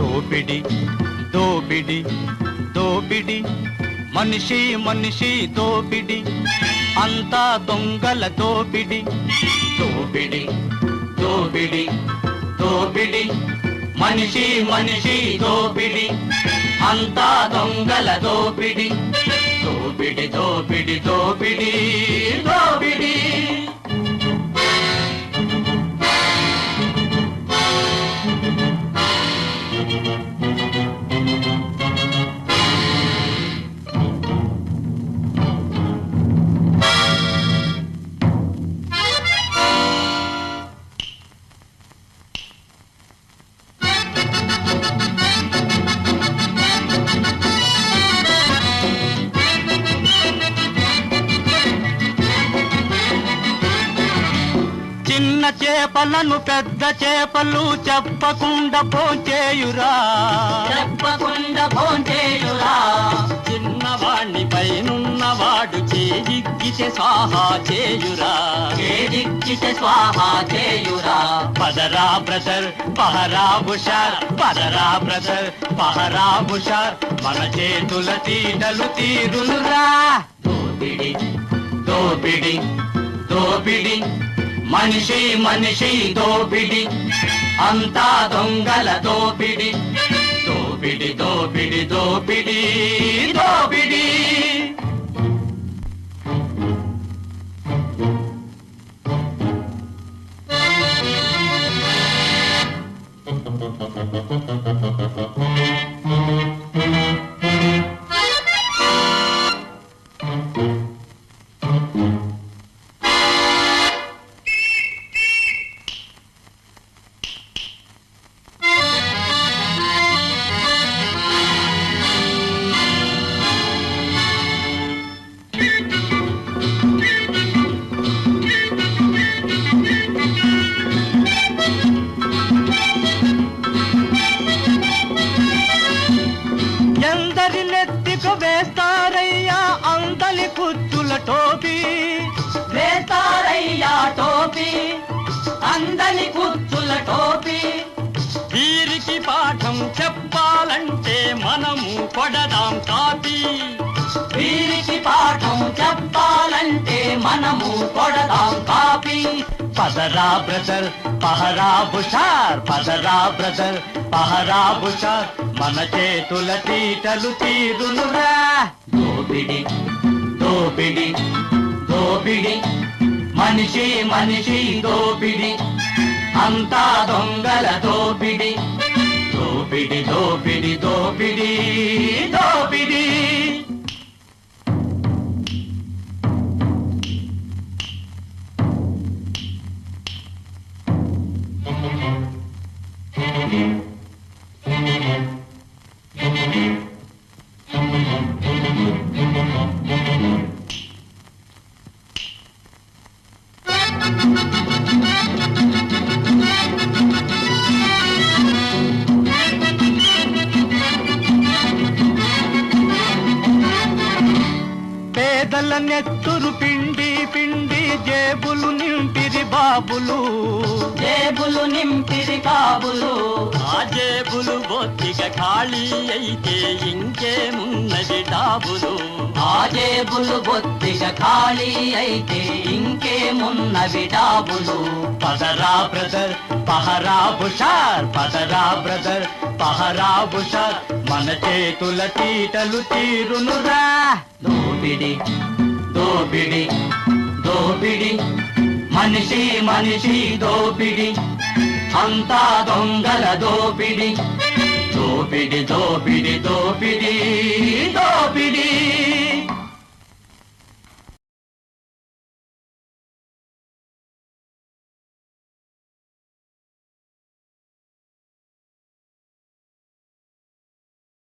దోపిడి దోపిడి దోపిడి మనిషి మనిషి దోపిడి అంతా దొంగల దోపిడి దోపిడి దోపిడి దోపిడి మనిషి మనిషి దోపిడి అంతా దొంగల దోపిడి దోపిడి దోపిడి దోపిడి దోపిడి చిన్న చేపలను పెద్ద చేపలు చెప్పకుండా భోంచేయురా చెప్పకుండా భోంచేయురా చిన్నవాణ్ణి పైనున్నవాడు చేజిక్కితే స్వాహా చేయురా చేజిక్కితే స్వాహా చేయురా పదరా బ్రదర్ పహరా హుషార్ పదరా బ్రదర్ పహరా హుషార్ మన చేతుల తీటలు తీరునురా దోపిడి దోపిడి దోపిడి మనిషి మనిషి దోపిడి అంతా దొంగల దోపిడి దోపిడి దోపిడి దోపిడి దోపిడి ఎందరి నెత్తికు వేస్తారయ్యా అందలి కుచ్చుల టోపీ వేస్తారయ్యా టోపీ అందని కుచ్చుల టోపీ వీరికి పాఠం చెప్పాలంటే మనము కొడదాం కాపీ వీరికి పాఠం చెప్పాలంటే మనము కొడదాం కాపీ పదరా బ్రదర్ పహరా హుషార్ పదరా బ్రదర్ పహరా హుషార్ మన చేతుల తీటలు తీరునురా దోపిడి దోపిడి దోపిడి మనిషి మనిషి దోపిడి అంతా దొంగల దోపిడి దోపిడి దోపిడి దోపిడి దోపిడి పేదల నెత్తురు పిండి పిండి జేబులు నింపిరి బాబులు జేబులు నింపిరి కాబులు ఆ జేబులు బొత్తిగా ఖాళీ అయితే ఇంకేమున్నది డాబులు ఆ జేబులు బొత్తిగా ఖాళీ అయితే ఇంకేమున్నవి డాబులు పదరా బ్రదర్ పహరా హుషార్ పదరా బ్రదర్ పహరా హుషార్ మన చేతుల తీటలు తీరునురా దోపిడి దోపిడి దోపిడి మనిషి మనిషి దోపిడి అంతా దొంగల దోపిడి దోపిడి దోపిడి దోపిడి దోపిడి